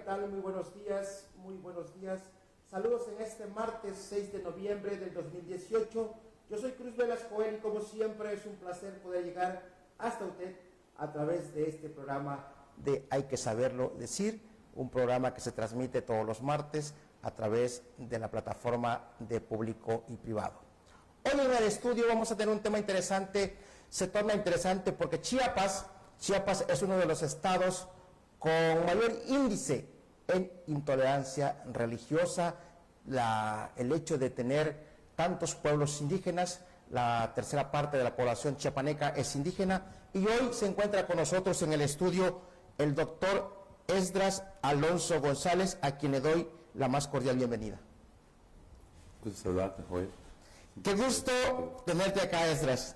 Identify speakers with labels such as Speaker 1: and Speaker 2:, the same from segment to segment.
Speaker 1: tal? Muy buenos días, muy buenos días. Saludos en este martes 6 de noviembre del 2018. Yo soy Cruz Velas Joel y como siempre es un placer poder llegar hasta usted a través de este programa de Hay que Saberlo Decir, un programa que se transmite todos los martes a través de la plataforma de Público y Privado. Hoy en el estudio vamos a tener un tema interesante, se torna interesante porque Chiapas es uno de los estados con mayor índice en intolerancia religiosa. El hecho de tener tantos pueblos indígenas, la tercera parte de la población chiapaneca es indígena, y hoy se encuentra con nosotros en el estudio el doctor Esdras Alonso González, a quien le doy la más cordial bienvenida.
Speaker 2: Pues saludarte, Joel.
Speaker 1: Qué gusto tenerte acá, Esdras.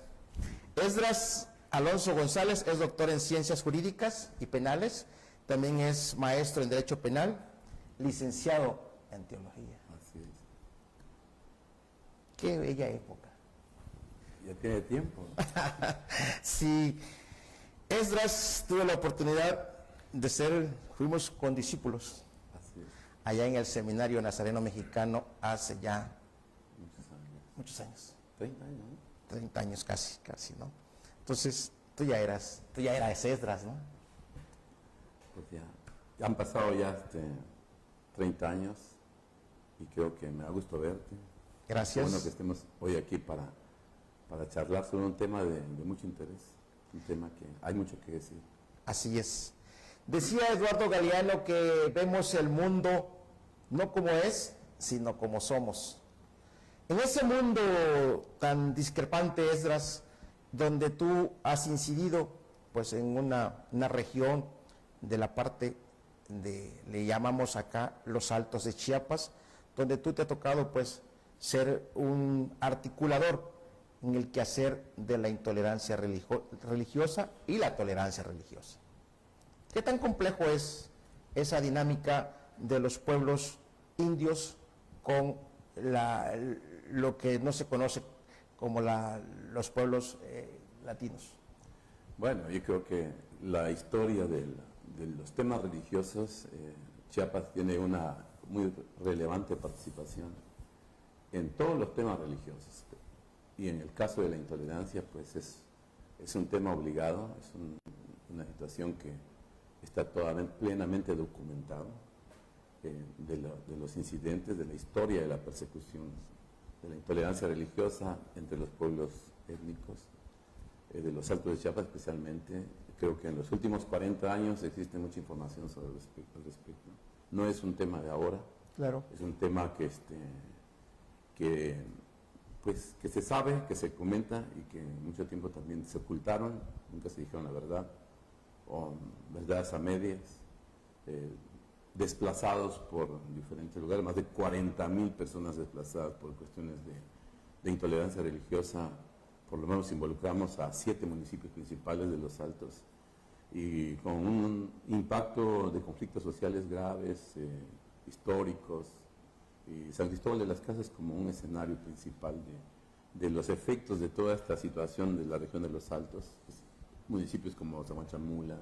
Speaker 1: Esdras Alonso González es doctor en Ciencias Jurídicas y Penales, también es maestro en Derecho Penal, licenciado en Teología.
Speaker 2: Así es.
Speaker 1: Qué bella época.
Speaker 2: Ya tiene tiempo.
Speaker 1: Sí, Esdras, tuve la oportunidad de fuimos condiscípulos
Speaker 2: Así es.
Speaker 1: allá en el Seminario Nazareno Mexicano hace ya muchos años.
Speaker 2: 30 años, ¿no?
Speaker 1: 30 años casi, ¿no? Entonces, tú ya eras Esdras, ¿no?
Speaker 2: Pues ya han pasado ya 30 años y creo que me da gusto verte.
Speaker 1: Gracias.
Speaker 2: Es bueno que estemos hoy aquí para charlar sobre un tema de mucho interés, un tema que hay mucho que decir.
Speaker 1: Así es. Decía Eduardo Galeano que vemos el mundo no como es, sino como somos. En ese mundo tan discrepante, Esdras, donde tú has incidido pues en una región de la parte le llamamos acá los Altos de Chiapas, donde tú te ha tocado pues ser un articulador en el quehacer de la intolerancia religiosa y la tolerancia religiosa. ¿Qué tan complejo es esa dinámica de los pueblos indios con lo que no se conoce como los pueblos latinos?
Speaker 2: Bueno, yo creo que la historia de los temas religiosos, Chiapas tiene una muy relevante participación en todos los temas religiosos. Y en el caso de la intolerancia, pues es un tema obligado, es una situación que está plenamente documentado de los incidentes, de la historia de la persecución, de la intolerancia religiosa entre los pueblos étnicos, de los Altos de Chiapas especialmente. Creo que en los últimos 40 años existe mucha información sobre al respecto. No es un tema de ahora,
Speaker 1: claro.
Speaker 2: Es un tema que se sabe, que se comenta y que mucho tiempo también se ocultaron, nunca se dijeron la verdad, o verdades a medias, desplazados por diferentes lugares, más de 40,000 personas desplazadas por cuestiones de intolerancia religiosa. Por lo menos involucramos a 7 municipios principales de los Altos y con un impacto de conflictos sociales graves, históricos, y San Cristóbal de las Casas como un escenario principal de los efectos de toda esta situación de la región de los Altos. Pues, municipios como Zahuanchamula,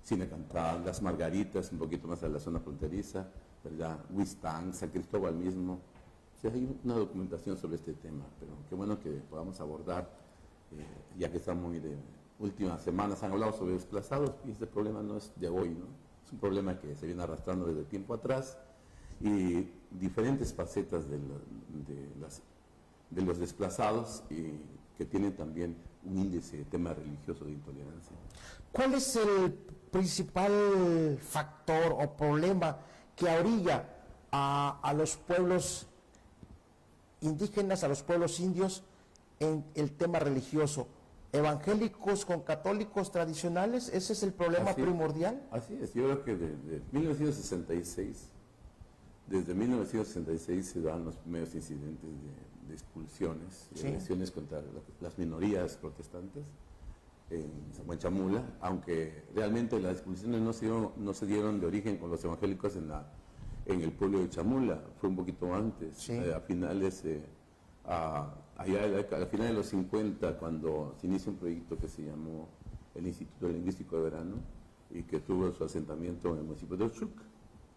Speaker 2: Sinacantán, Las Margaritas, un poquito más a la zona fronteriza, ¿verdad? Huistán, San Cristóbal mismo. Sí, hay una documentación sobre este tema, pero qué bueno que podamos abordar, ya que estamos muy de últimas semanas, han hablado sobre desplazados, y este problema no es de hoy, ¿no? Es un problema que se viene arrastrando desde tiempo atrás, y diferentes facetas de los desplazados, y que tienen también un índice de tema religioso de intolerancia.
Speaker 1: ¿Cuál es el principal factor o problema que orilla a los pueblos indígenas, a los pueblos indios en el tema religioso? ¿Evangélicos con católicos tradicionales? ¿Ese es el problema primordial?
Speaker 2: Así es, yo creo que desde 1966 se dan los primeros incidentes de expulsiones, de agresiones contra las minorías protestantes en Zahuanchamula, aunque realmente las expulsiones no se dieron de origen con los evangélicos en el pueblo de Chamula, fue un poquito antes, a finales de los 50, cuando se inicia un proyecto que se llamó el Instituto Lingüístico de Verano, y que tuvo su asentamiento en el municipio de Ochuc.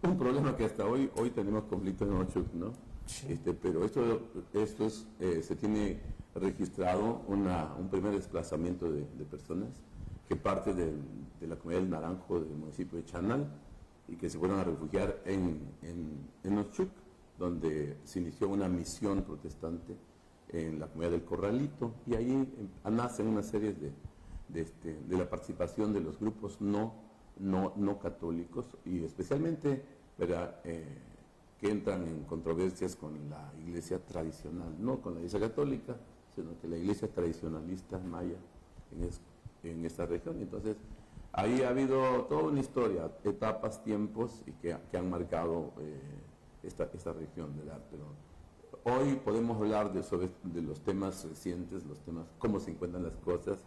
Speaker 2: Un problema que hasta hoy tenemos conflictos en Ochuc, ¿no?
Speaker 1: Sí.
Speaker 2: Pero esto se tiene registrado un primer desplazamiento de personas que parte de la comunidad del Naranjo del municipio de Chanal y que se fueron a refugiar en Ochuc, donde se inició una misión protestante en la comunidad del Corralito, y ahí nacen una serie de la participación de los grupos no católicos, y especialmente, ¿verdad?, que entran en controversias con la iglesia tradicional, no con la iglesia católica, sino que la iglesia tradicionalista maya en esta región. Entonces, ahí ha habido toda una historia, etapas, tiempos, y que han marcado esta región, ¿verdad? Pero hoy podemos hablar de los temas recientes, los temas, cómo se encuentran las cosas.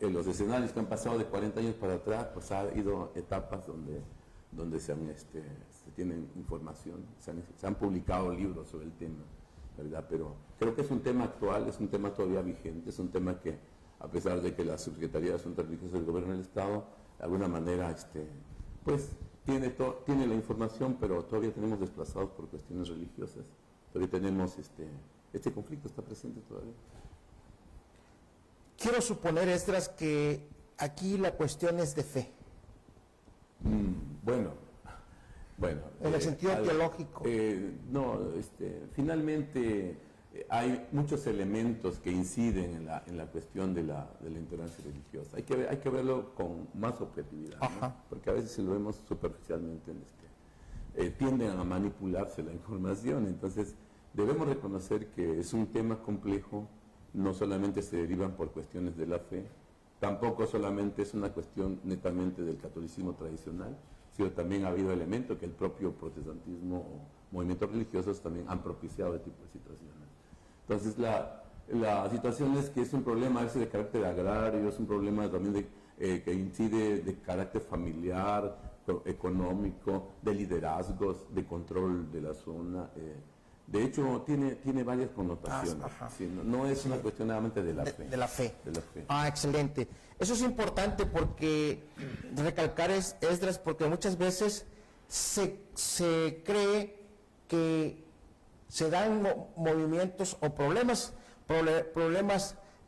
Speaker 2: Los escenarios que han pasado de 40 años para atrás, pues ha habido etapas donde se tienen información, se han publicado libros sobre el tema, ¿verdad? Pero creo que es un tema actual, es un tema todavía vigente, es un tema que, a pesar de que la Subsecretaría de Asuntos Religiosos del Gobierno del Estado, de alguna manera, pues tiene la información, pero todavía tenemos desplazados por cuestiones religiosas, todavía tenemos, este conflicto está presente todavía.
Speaker 1: Quiero suponer, Esdras, que aquí la cuestión es de fe.
Speaker 2: Bueno.
Speaker 1: En el sentido teológico.
Speaker 2: No, finalmente hay muchos elementos que inciden en la cuestión de la intolerancia religiosa. Hay que verlo con más objetividad, ¿no? Porque a veces si lo vemos superficialmente, tienden a manipularse la información. Entonces, debemos reconocer que es un tema complejo. No solamente se derivan por cuestiones de la fe, tampoco solamente es una cuestión netamente del catolicismo tradicional, sino también ha habido elementos que el propio protestantismo o movimientos religiosos también han propiciado este tipo de situaciones. Entonces la situación es que es un problema a veces de carácter agrario, es un problema también que incide de carácter familiar, económico, de liderazgos, de control de la zona. De hecho, tiene varias connotaciones. Sí, no es una cuestión nada de la fe.
Speaker 1: De la fe.
Speaker 2: De la fe.
Speaker 1: Excelente. Eso es importante porque recalcar Esdras, porque muchas veces se cree que se dan movimientos o problemas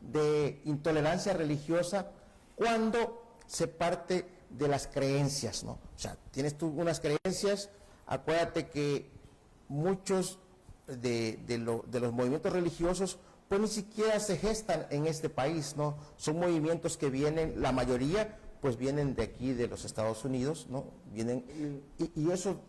Speaker 1: de intolerancia religiosa cuando se parte de las creencias, ¿no? O sea, tienes tú unas creencias, acuérdate que muchos de los movimientos religiosos pues ni siquiera se gestan en este país, ¿no? Son movimientos que vienen, la mayoría pues vienen de aquí, de los Estados Unidos, ¿no? Vienen, y eso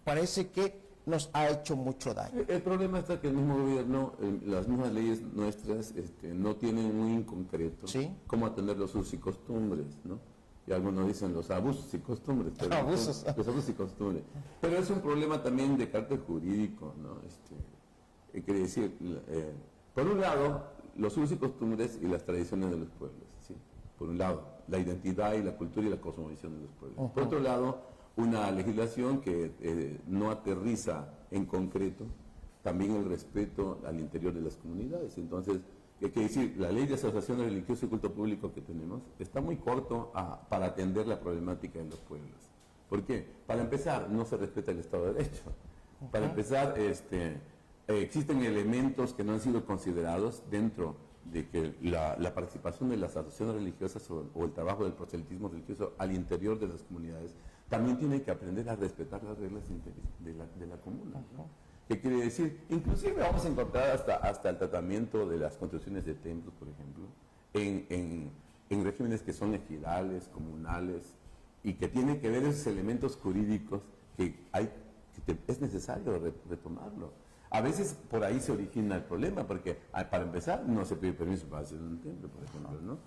Speaker 1: parece que nos ha hecho mucho daño.
Speaker 2: El problema está que el mismo gobierno, las mismas leyes nuestras no tienen muy en concreto cómo atender los usos y costumbres, ¿no? Y algunos dicen los abusos y costumbres. Los abusos y costumbres. Pero es un problema también de carácter jurídico, ¿no? Quiere decir, por un lado, los usos y costumbres y las tradiciones de los pueblos, ¿sí? Por un lado, la identidad y la cultura y la cosmovisión de los pueblos. Por otro lado, una legislación que no aterriza en concreto también el respeto al interior de las comunidades. Entonces, hay que decir, la ley de asociación religiosa y culto público que tenemos está muy corto para atender la problemática de los pueblos. ¿Por qué? Para empezar, no se respeta el Estado de Derecho. Para empezar, existen elementos que no han sido considerados dentro de que la participación de las asociaciones religiosas o el trabajo del proselitismo religioso al interior de las comunidades también tiene que aprender a respetar las reglas de la comuna, ¿no? ¿Qué quiere decir? Inclusive vamos a encontrar hasta el tratamiento de las construcciones de templos, por ejemplo, en regímenes que son ejidales, comunales, y que tienen que ver esos elementos jurídicos que es necesario retomarlo. A veces por ahí se origina el problema, porque para empezar no se pide permiso para hacer un templo, por ejemplo, ¿no?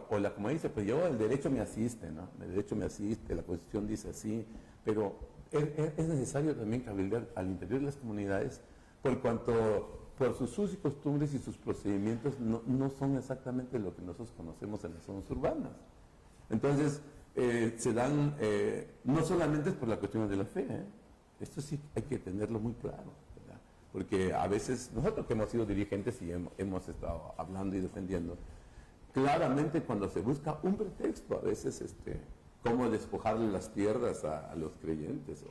Speaker 2: O la comunidad dice, pues yo el derecho me asiste, ¿no? El derecho me asiste, la Constitución dice así, pero es necesario también cabildear al interior de las comunidades, por cuanto por sus usos y costumbres y sus procedimientos no son exactamente lo que nosotros conocemos en las zonas urbanas. Entonces, se dan, no solamente es por la cuestión de la fe, esto sí hay que tenerlo muy claro, ¿verdad? Porque a veces, nosotros que hemos sido dirigentes y hemos estado hablando y defendiendo, claramente cuando se busca un pretexto, a veces cómo despojarle las tierras a los creyentes,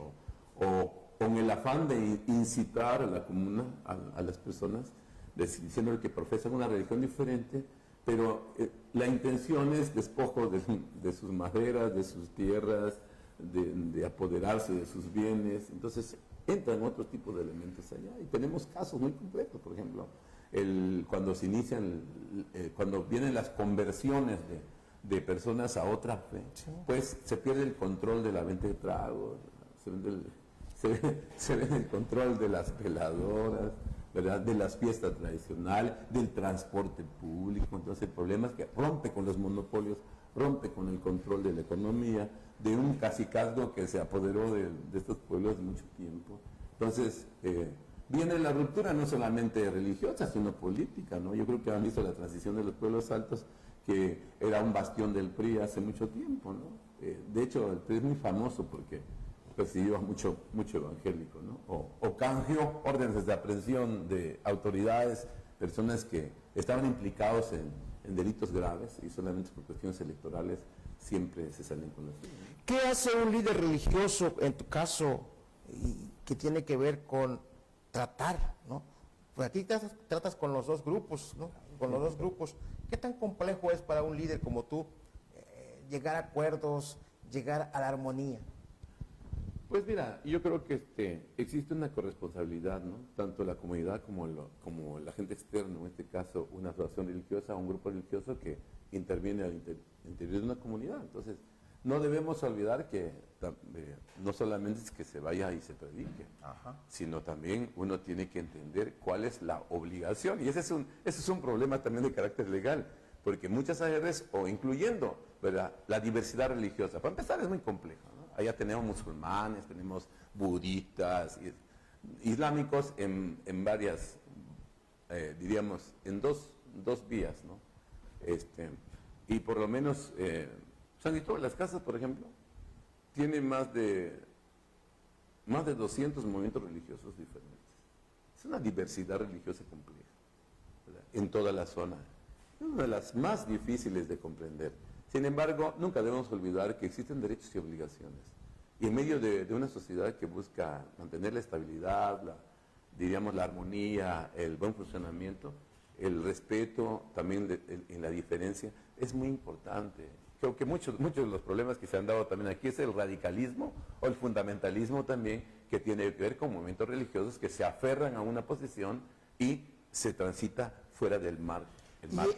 Speaker 2: o con el afán de incitar a la comuna, a las personas, diciéndole que profesan una religión diferente, pero la intención es despojo de sus maderas, de sus tierras, de apoderarse de sus bienes. Entonces entran otro tipo de elementos allá y tenemos casos muy concretos. Por ejemplo, cuando se inician, cuando vienen las conversiones de personas a otra fe, sí, pues se pierde el control de la venta de tragos, se ve el control de las veladoras, ¿verdad?, de las fiestas tradicionales, del transporte público. Entonces el problema es que rompe con los monopolios, rompe con el control de la economía, de un cacicazgo que se apoderó de estos pueblos de mucho tiempo. Entonces viene la ruptura no solamente religiosa, sino política, ¿no? Yo creo que han visto la transición de los pueblos altos, que era un bastión del PRI hace mucho tiempo, ¿no? De hecho, el PRI es muy famoso porque persiguió a mucho evangélico, ¿no? O canjeó órdenes de aprehensión de autoridades, personas que estaban implicados en delitos graves y solamente por cuestiones electorales siempre se salen con la suya, ¿no?
Speaker 1: ¿Qué hace un líder religioso, en tu caso, que tiene que ver con tratar, ¿no? Pues aquí tratas con los dos grupos, ¿no? Con los dos grupos. ¿Qué tan complejo es para un líder como tú llegar a acuerdos, llegar a la armonía?
Speaker 2: Pues mira, yo creo que existe una corresponsabilidad, ¿no? Tanto la comunidad como la gente externa, en este caso una asociación religiosa, un grupo religioso que interviene al interior de una comunidad. Entonces, no debemos olvidar que no solamente es que se vaya y se predique, sino también uno tiene que entender cuál es la obligación. Y ese es un problema también de carácter legal, porque muchas veces, o incluyendo, ¿verdad?, la diversidad religiosa, para empezar es muy compleja, ¿no? Allá tenemos musulmanes, tenemos budistas, islámicos en varias, diríamos, en dos vías, ¿no? Y por lo menos, San Cristóbal Las Casas, por ejemplo, tiene más de 200 movimientos religiosos diferentes. Es una diversidad religiosa compleja, ¿verdad?, en toda la zona. Es una de las más difíciles de comprender. Sin embargo, nunca debemos olvidar que existen derechos y obligaciones. Y en medio de una sociedad que busca mantener la estabilidad, diríamos la armonía, el buen funcionamiento, el respeto también en la diferencia, es muy importante. Creo que muchos de los problemas que se han dado también aquí es el radicalismo o el fundamentalismo también, que tiene que ver con movimientos religiosos que se aferran a una posición y se transita fuera del margen.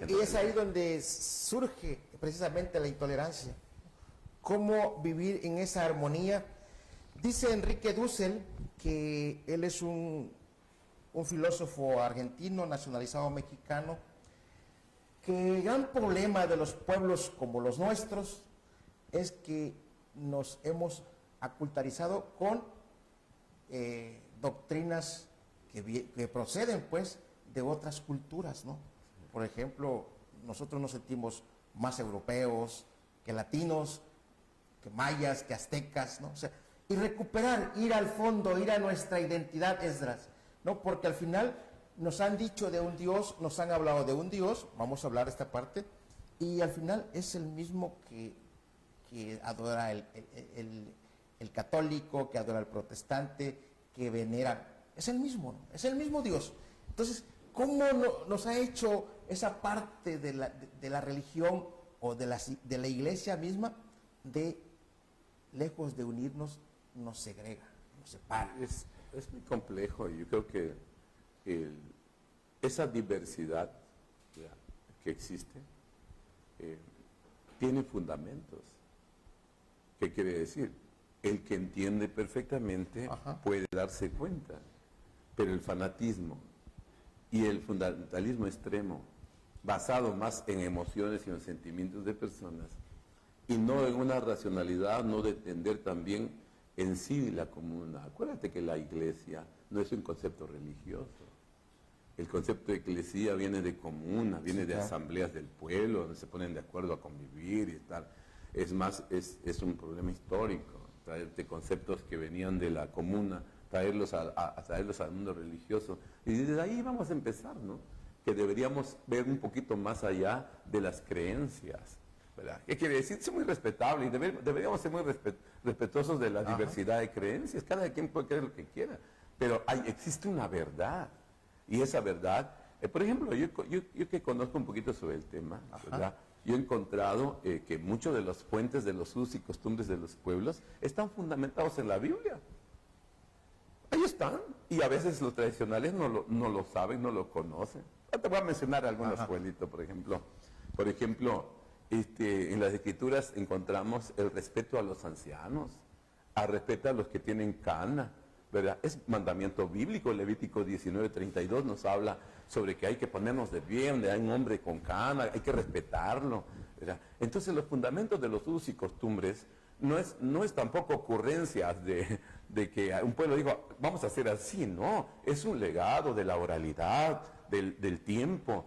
Speaker 1: Y es ahí donde surge precisamente la intolerancia. ¿Cómo vivir en esa armonía? Dice Enrique Dussel, que él es un filósofo argentino, nacionalizado mexicano, que el gran problema de los pueblos como los nuestros es que nos hemos aculturizado con doctrinas que proceden, pues, de otras culturas, ¿no? Por ejemplo, nosotros nos sentimos más europeos que latinos, que mayas, que aztecas, ¿no? O sea, y recuperar, ir al fondo, ir a nuestra identidad, Esdras, ¿no? Porque al final nos han dicho de un Dios, nos han hablado de un Dios, vamos a hablar de esta parte, y al final es el mismo que adora el católico, que adora el protestante, que venera, es el mismo, ¿no? Es el mismo Dios. Entonces, ¿cómo nos ha hecho esa parte de la religión o de la iglesia misma, de lejos de unirnos, nos segrega, nos separa?
Speaker 2: Es muy complejo, y yo creo que esa diversidad que existe tiene fundamentos. ¿Qué quiere decir? El que entiende perfectamente puede darse cuenta, pero el fanatismo y el fundamentalismo extremo, basado más en emociones y en sentimientos de personas, y no en una racionalidad, no de entender también en sí la comuna. Acuérdate que la iglesia no es un concepto religioso. El concepto de iglesia viene de comuna, viene de asambleas del pueblo, donde se ponen de acuerdo a convivir y estar. Es más, es un problema histórico, traerte conceptos que venían de la comuna, traerlos al mundo religioso. Y desde ahí vamos a empezar, ¿no? Que deberíamos ver un poquito más allá de las creencias. ¿verdad? ¿Qué quiere decir? Es muy respetable y deberíamos ser muy respetuosos de la diversidad de creencias. Cada quien puede creer lo que quiera, pero existe una verdad. Y esa verdad, por ejemplo, yo que conozco un poquito sobre el tema, ¿verdad? Yo he encontrado que muchos de las fuentes de los usos y costumbres de los pueblos están fundamentados en la Biblia. Ahí están. Y a veces los tradicionales no lo saben, no lo conocen. Te voy a mencionar algunos, Juanito, por ejemplo. Por ejemplo, en las Escrituras encontramos el respeto a los ancianos, a respeto a los que tienen cana, ¿verdad? Es mandamiento bíblico. Levítico 19:32 nos habla sobre que hay que ponernos de pie donde hay un hombre con cana, hay que respetarlo, ¿verdad? Entonces los fundamentos de los usos y costumbres no es tampoco ocurrencias de que un pueblo dijo, vamos a hacer así, no, es un legado de la oralidad, del tiempo.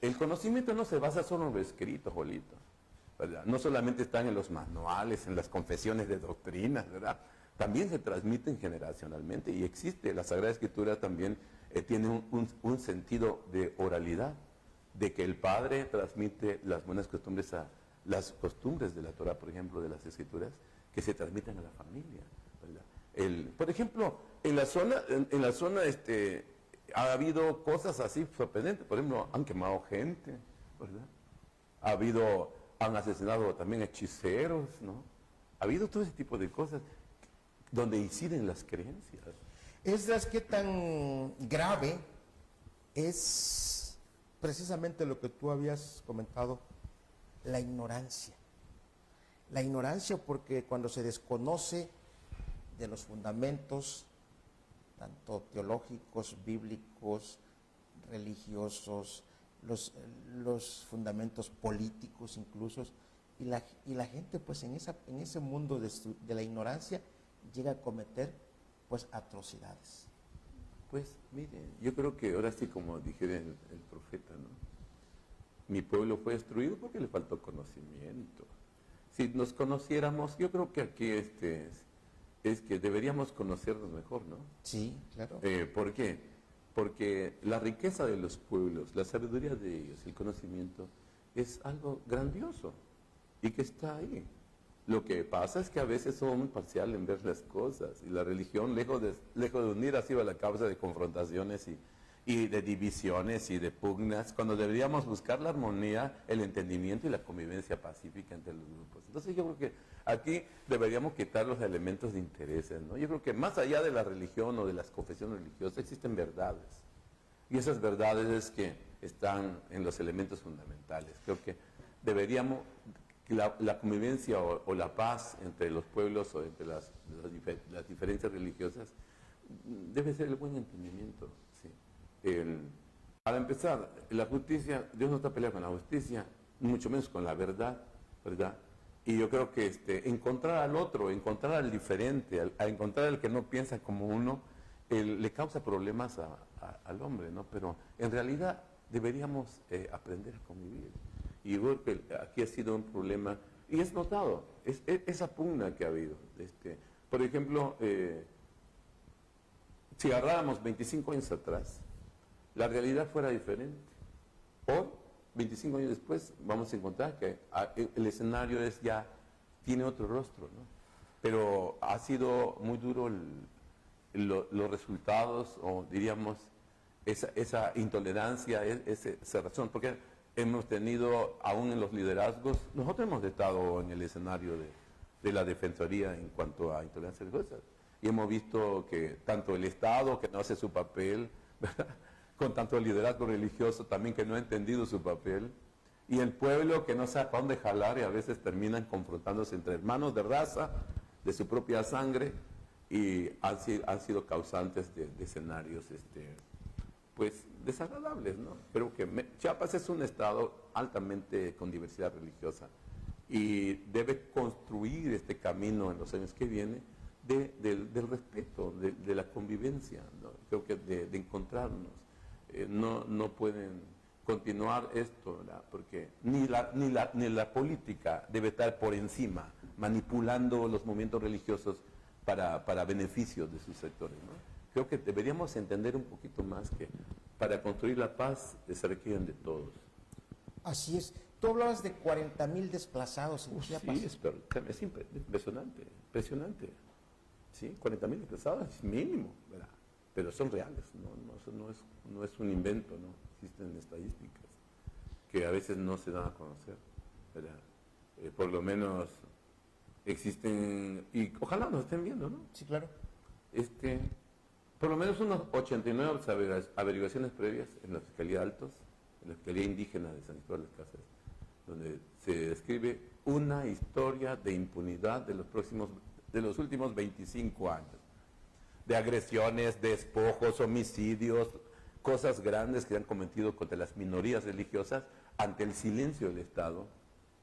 Speaker 2: El conocimiento no se basa solo en lo escrito, Jolito, ¿verdad? No solamente están en los manuales, en las confesiones de doctrinas, ¿verdad? También se transmiten generacionalmente y existe, la Sagrada Escritura también tiene un sentido de oralidad, de que el Padre transmite las buenas costumbres las costumbres de la Torah, por ejemplo, de las Escrituras, que se transmiten a la familia, ¿verdad? Por ejemplo, en la zona ha habido cosas así sorprendentes. Por ejemplo, han quemado gente, ¿verdad? Han asesinado también hechiceros, ¿no? Ha habido todo ese tipo de cosas donde inciden las creencias.
Speaker 1: Esdras, ¿qué tan grave es precisamente lo que tú habías comentado? La ignorancia. La ignorancia, porque cuando se desconoce de los fundamentos, tanto teológicos, bíblicos, religiosos, los fundamentos políticos incluso, y la gente pues en ese mundo de la ignorancia llega a cometer pues atrocidades.
Speaker 2: Pues mire, yo creo que ahora sí, como dijera el profeta, ¿no? Mi pueblo fue destruido porque le faltó conocimiento. Si nos conociéramos, yo creo que aquí es que deberíamos conocernos mejor, ¿no?
Speaker 1: Sí, claro.
Speaker 2: ¿Por qué? Porque la riqueza de los pueblos, la sabiduría de ellos, el conocimiento, es algo grandioso y que está ahí. Lo que pasa es que a veces somos muy parciales en ver las cosas, y la religión, lejos de unir, ha sido la causa de confrontaciones y de divisiones y de pugnas, cuando deberíamos buscar la armonía, el entendimiento y la convivencia pacífica entre los grupos. Entonces yo creo que aquí deberíamos quitar los elementos de intereses, ¿no? Yo creo que más allá de la religión o de las confesiones religiosas existen verdades, y esas verdades es que están en los elementos fundamentales. Creo que deberíamos, la convivencia o la paz entre los pueblos o entre las diferencias religiosas debe ser el buen entendimiento, ¿sí? Para empezar, la justicia, Dios no está peleado con la justicia, mucho menos con la verdad, ¿verdad? Y yo creo que encontrar al otro, encontrar al diferente, a encontrar al que no piensa como uno, le causa problemas al hombre, ¿no? Pero en realidad deberíamos aprender a convivir. Y yo creo que aquí ha sido un problema, y es notado, esa pugna que ha habido. Por ejemplo, si agarráramos 25 años atrás, la realidad fuera diferente. Hoy, 25 años después, vamos a encontrar que el escenario tiene otro rostro, ¿no? Pero ha sido muy duro los resultados, o diríamos, esa intolerancia, esa razón, porque hemos tenido, aún en los liderazgos, nosotros hemos estado en el escenario de la defensoría en cuanto a intolerancia religiosa, y hemos visto que tanto el Estado, que no hace su papel, ¿verdad?, con tanto el liderazgo religioso también, que no ha entendido su papel, y el pueblo, que no sabe para dónde jalar, y a veces terminan confrontándose entre hermanos de raza, de su propia sangre, y han sido causantes de escenarios pues desagradables, ¿no? Creo que Chiapas es un estado altamente con diversidad religiosa, y debe construir este camino en los años que vienen del respeto, de la convivencia, ¿no? Creo que de encontrarnos. No pueden continuar esto, ¿verdad? Porque ni la política debe estar por encima, manipulando los movimientos religiosos para beneficios de sus sectores, ¿no? Creo que deberíamos entender un poquito más que para construir la paz se requieren de todos.
Speaker 1: Así es. Tú hablabas de 40,000 desplazados en Chiapas.
Speaker 2: Sí, es impresionante, impresionante. Sí, 40,000 desplazados es mínimo, ¿verdad? Pero son reales, no es un invento, ¿no? Existen estadísticas que a veces no se dan a conocer, ¿verdad? Por lo menos existen, y ojalá nos estén viendo, ¿no?
Speaker 1: Sí, claro.
Speaker 2: Por lo menos unos 89 averiguaciones previas en la Fiscalía Altos, en la Fiscalía Indígena de San Cristóbal de las Casas, donde se describe una historia de impunidad de los últimos 25 años, de agresiones, despojos, homicidios, cosas grandes que han cometido contra las minorías religiosas ante el silencio del Estado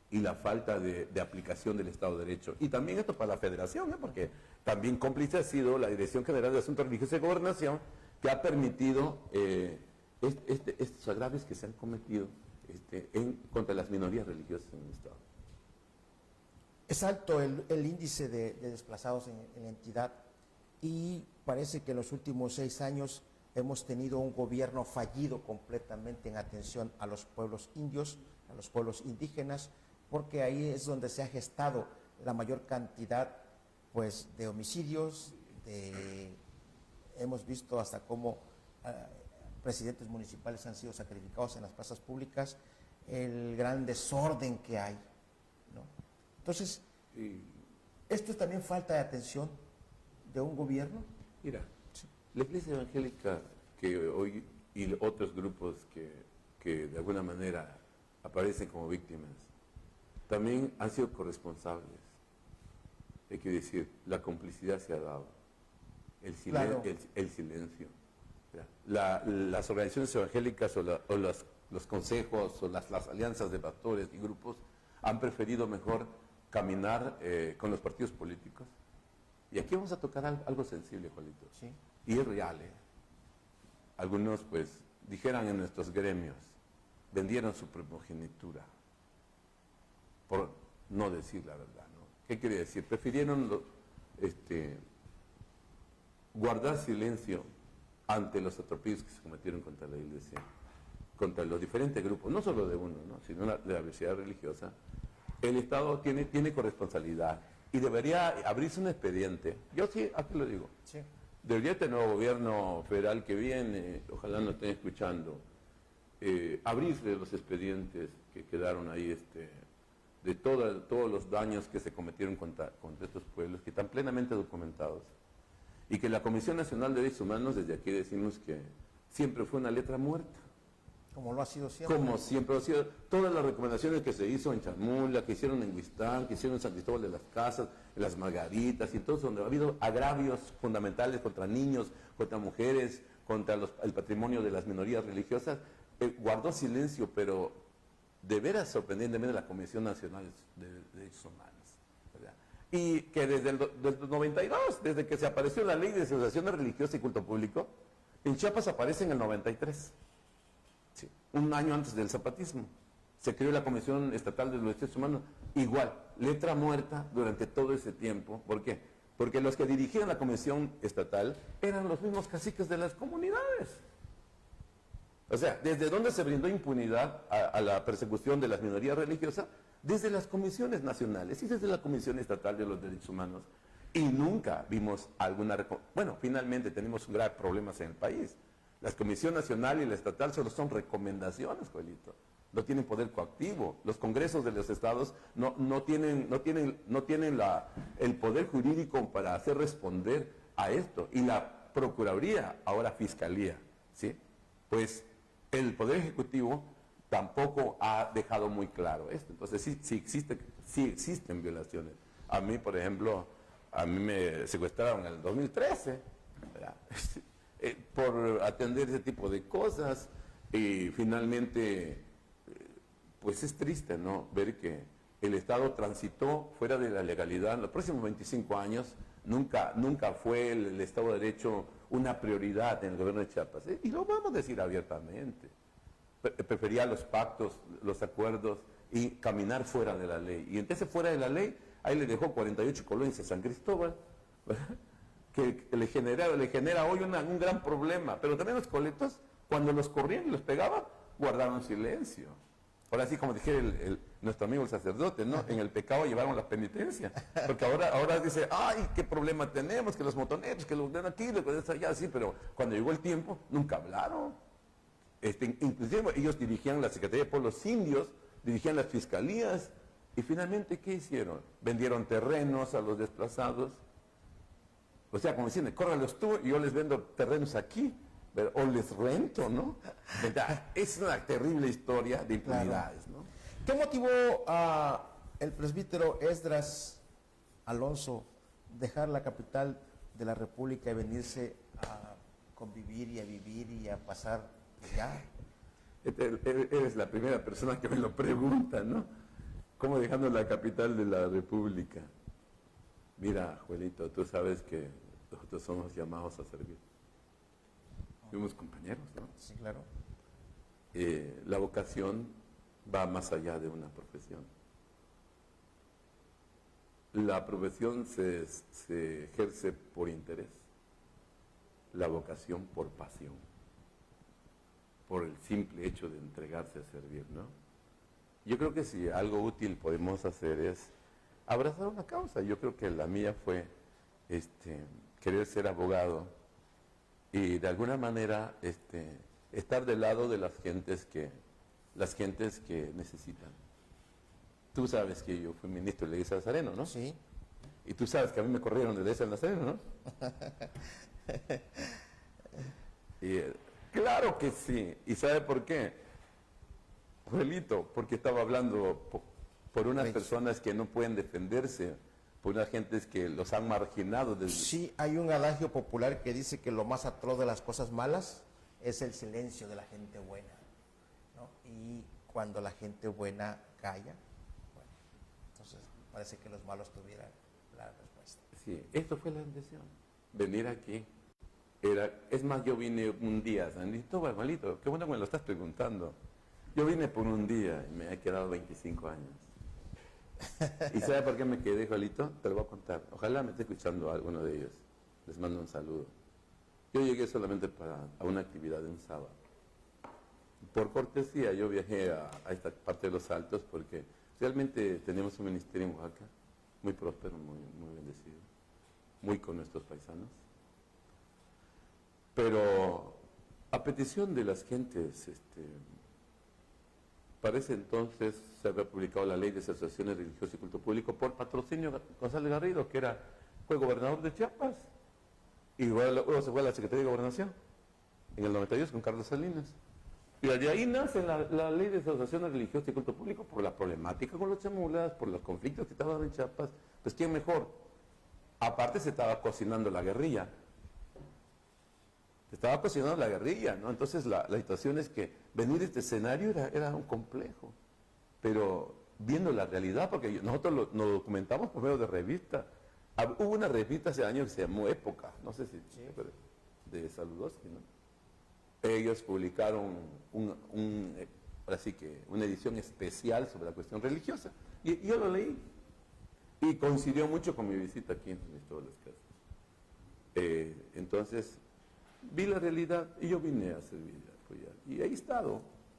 Speaker 2: y la falta de aplicación del Estado de Derecho. Y también esto para la Federación, porque también cómplice ha sido la Dirección General de Asuntos Religiosos y Gobernación, que ha permitido estos agravios que se han cometido contra las minorías religiosas en el Estado.
Speaker 1: Es alto el índice de desplazados en la entidad y parece que en los últimos 6 años hemos tenido un gobierno fallido completamente en atención a los pueblos indios, a los pueblos indígenas, porque ahí es donde se ha gestado la mayor cantidad, pues, de homicidios, hemos visto hasta cómo presidentes municipales han sido sacrificados en las plazas públicas, el gran desorden que hay, ¿no? Entonces, ¿esto es también falta de atención de un gobierno?
Speaker 2: Mira, la Iglesia Evangélica que hoy y otros grupos que de alguna manera aparecen como víctimas, también han sido corresponsables. Hay que decir, la complicidad se ha dado, el silencio. Las organizaciones evangélicas o los consejos o las alianzas de pastores y grupos han preferido mejor caminar con los partidos políticos. Y aquí vamos a tocar algo sensible, Juanito.
Speaker 1: Sí.
Speaker 2: Y es real, ¿eh? Algunos, pues, dijeran en nuestros gremios, vendieron su primogenitura, por no decir la verdad, ¿no? ¿Qué quiere decir? Prefirieron guardar silencio ante los atropellos que se cometieron contra la Iglesia, contra los diferentes grupos, no solo de uno, ¿no? Sino de la diversidad religiosa. El Estado tiene corresponsabilidad y debería abrirse un expediente. Yo sí, aquí lo digo.
Speaker 1: Sí.
Speaker 2: Debería este nuevo gobierno federal que viene, ojalá nos estén escuchando, abrirse los expedientes que quedaron ahí de todos los daños que se cometieron contra estos pueblos, que están plenamente documentados. Y que la Comisión Nacional de Derechos Humanos, desde aquí decimos que siempre fue una letra muerta.
Speaker 1: Como lo ha sido siempre.
Speaker 2: Como siempre ha sido. Todas las recomendaciones que se hizo en Chamula, que hicieron en Huistán, que hicieron en San Cristóbal de las Casas, en Las Margaritas, y entonces donde ha habido agravios fundamentales contra niños, contra mujeres, contra el patrimonio de las minorías religiosas, guardó silencio, pero de veras sorprendentemente la Comisión Nacional de Derechos Humanos. ¿Verdad? Y que desde el 92, desde que se apareció la Ley de Asociaciones Religiosas y Culto Público, en Chiapas aparece en el 93. Sí, un año antes del zapatismo, se creó la Comisión Estatal de los Derechos Humanos, igual, letra muerta durante todo ese tiempo. ¿Por qué? Porque los que dirigían la Comisión Estatal eran los mismos caciques de las comunidades. O sea, ¿desde dónde se brindó impunidad a la persecución de las minorías religiosas? Desde las comisiones nacionales y desde la Comisión Estatal de los Derechos Humanos. Y nunca vimos bueno, finalmente tenemos graves problemas en el país. La Comisión Nacional y la Estatal solo son recomendaciones, Joelito. No tienen poder coactivo. Los congresos de los estados no tienen el poder jurídico para hacer responder a esto. Y la Procuraduría, ahora Fiscalía, ¿sí? Pues el Poder Ejecutivo tampoco ha dejado muy claro esto. Entonces sí existen violaciones. A mí, por ejemplo, me secuestraron en el 2013, ¿verdad? Por atender ese tipo de cosas, y finalmente pues es triste, ¿no?, ver que el Estado transitó fuera de la legalidad. En los próximos 25 años nunca fue el Estado de Derecho una prioridad en el gobierno de Chiapas, y lo vamos a decir abiertamente. Prefería los pactos, los acuerdos y caminar fuera de la ley, y entonces fuera de la ley ahí le dejó 48 colonias a San Cristóbal, ¿verdad?, que le genera hoy un gran problema. Pero también los coletos, cuando los corrían y los pegaban, guardaron silencio. Ahora sí, como dijera nuestro amigo el sacerdote, ¿no? En el pecado llevaron la penitencia. Porque ahora dice, ay, qué problema tenemos, que los motoneros, que los ven aquí, los ven allá, sí, pero cuando llegó el tiempo, nunca hablaron. Inclusive ellos dirigían la Secretaría de Pueblos Indios, dirigían las fiscalías, y finalmente, ¿qué hicieron? Vendieron terrenos a los desplazados. O sea, como diciendo, córralos tú y yo les vendo terrenos aquí, o les rento, ¿no? Es una terrible historia de impunidades, ¿no?
Speaker 1: ¿Qué motivó a el presbítero Esdras Alonso dejar la capital de la República y venirse a convivir y a vivir y a pasar allá?
Speaker 2: Eres la primera persona que me lo pregunta, ¿no? ¿Cómo dejando la capital de la República? Mira, Juelito, tú sabes que nosotros somos llamados a servir. Fuimos compañeros, ¿no?
Speaker 1: Sí, claro.
Speaker 2: La vocación va más allá de una profesión. La profesión se ejerce por interés. La vocación por pasión. Por el simple hecho de entregarse a servir, ¿no? Yo creo que si algo útil podemos hacer es abrazar una causa. Yo creo que la mía fue querer ser abogado y de alguna manera estar del lado de las gentes que necesitan. Tú sabes que yo fui ministro de la Iglesia Nazareno, ¿no?
Speaker 1: Sí.
Speaker 2: Y tú sabes que a mí me corrieron de la Iglesia Nazareno, ¿no? Claro que sí. ¿Y sabe por qué? Joelito, porque estaba hablando por unas personas que no pueden defenderse, por unas gentes que los han marginado.
Speaker 1: Sí, hay un adagio popular que dice que lo más atroz de las cosas malas es el silencio de la gente buena, ¿no? Y cuando la gente buena calla, bueno, entonces parece que los malos tuvieran la respuesta.
Speaker 2: Sí, esto fue la intención, venir aquí. Es más, yo vine un día, Sandito, malito, qué bueno que me lo estás preguntando. Yo vine por un día y me he quedado 25 años. ¿Y sabe por qué me quedé, Joelito? Te lo voy a contar. Ojalá me esté escuchando alguno de ellos. Les mando un saludo. Yo llegué solamente a una actividad de un sábado. Por cortesía, yo viajé a esta parte de los Altos porque realmente tenemos un ministerio en Oaxaca muy próspero, muy bendecido, muy con nuestros paisanos. Pero a petición de las gentes, para ese entonces se había publicado la Ley de Asociaciones Religiosas y Culto Público por patrocinio de González Garrido, que fue gobernador de Chiapas, y luego se fue a la Secretaría de Gobernación en el 92 con Carlos Salinas. Y de ahí nace la Ley de Asociaciones Religiosas y Culto Público por la problemática con los chamulas, por los conflictos que estaban en Chiapas. Pues ¿quién mejor? Aparte se estaba cocinando la guerrilla. Estaba cocinando la guerrilla, ¿no? Entonces la situación es que venir a este escenario era un complejo. Pero viendo la realidad, porque nosotros nos documentamos por medio de revistas. Hubo una revista hace años que se llamó Época, no sé si de Saludowski, ¿no? Ellos publicaron así que una edición especial sobre la cuestión religiosa. Y yo lo leí. Y coincidió mucho con mi visita aquí en todas las casas. Entonces, vi la realidad y yo vine a servir, a apoyar. Y ahí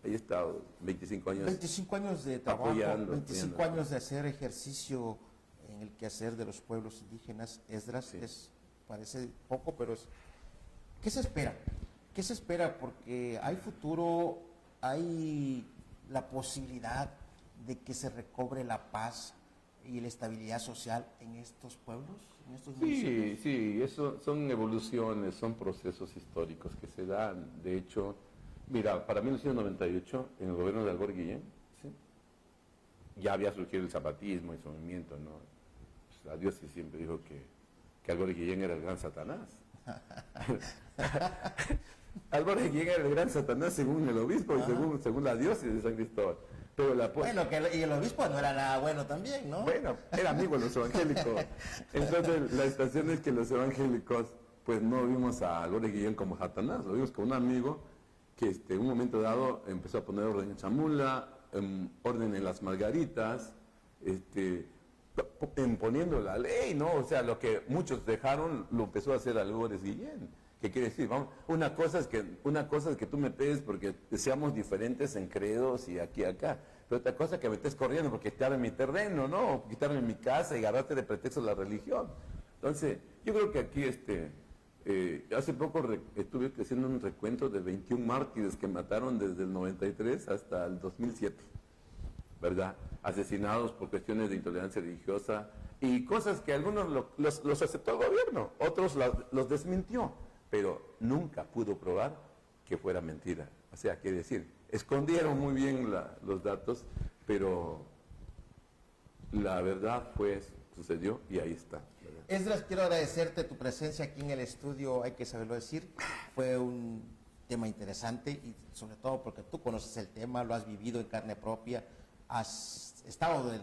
Speaker 2: he estado 25 años.
Speaker 1: 25 años de trabajo, 25 años de hacer ejercicio en el quehacer de los pueblos indígenas. Esdras, sí. Parece poco, pero ¿qué se espera? ¿Qué se espera? Porque hay futuro, hay la posibilidad de que se recobre la paz y la estabilidad social en estos pueblos, en estos municipios.
Speaker 2: Sí, eso son evoluciones, son procesos históricos que se dan. De hecho, mira, para 1998, en el gobierno de Albor Guillén, ¿sí?, ya había surgido el zapatismo y su movimiento, ¿no? Pues la diócesis siempre dijo que Albor Guillén era el gran Satanás. Albor Guillén era el gran Satanás según el obispo y según la diócesis de San Cristóbal. Pero bueno,
Speaker 1: y el obispo no era nada bueno también, ¿no?
Speaker 2: Bueno, era amigo de los evangélicos. Entonces, la situación es que los evangélicos, pues no vimos a Albor Guillén como Satanás, lo vimos como un amigo que en un momento dado empezó a poner orden en Chamula, orden en las Margaritas, imponiendo la ley, ¿no? O sea, lo que muchos dejaron, lo empezó a hacer Albor Guillén. ¿Qué quiere decir? Vamos, una cosa es que tú me pedes porque seamos diferentes en credos y aquí y acá, pero otra cosa que me estés corriendo porque quitaron mi terreno, ¿no? O quitaron mi casa y agarraste de pretexto la religión. Entonces, yo creo que aquí hace poco estuve haciendo un recuento de 21 mártires que mataron desde el 93 hasta el 2007, ¿verdad? Asesinados por cuestiones de intolerancia religiosa y cosas que algunos los aceptó el gobierno, otros los desmintió, pero nunca pudo probar que fuera mentira. O sea, quiere decir, escondieron muy bien los datos, pero la verdad sucedió y ahí está.
Speaker 1: Esdras, quiero agradecerte tu presencia aquí en el estudio, hay que saberlo decir. Fue un tema interesante y sobre todo porque tú conoces el tema, lo has vivido en carne propia, has estado en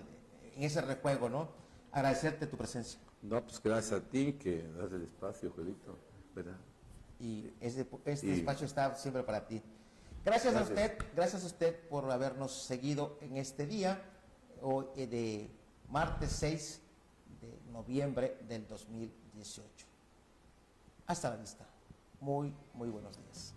Speaker 1: ese rejuego, ¿no? Agradecerte tu presencia.
Speaker 2: No, pues gracias a ti que das el espacio, Joelito, ¿verdad?
Speaker 1: Y este espacio está siempre para ti. Gracias a usted por habernos seguido en este día de martes 6 de noviembre del 2018. Hasta la vista. Muy buenos días.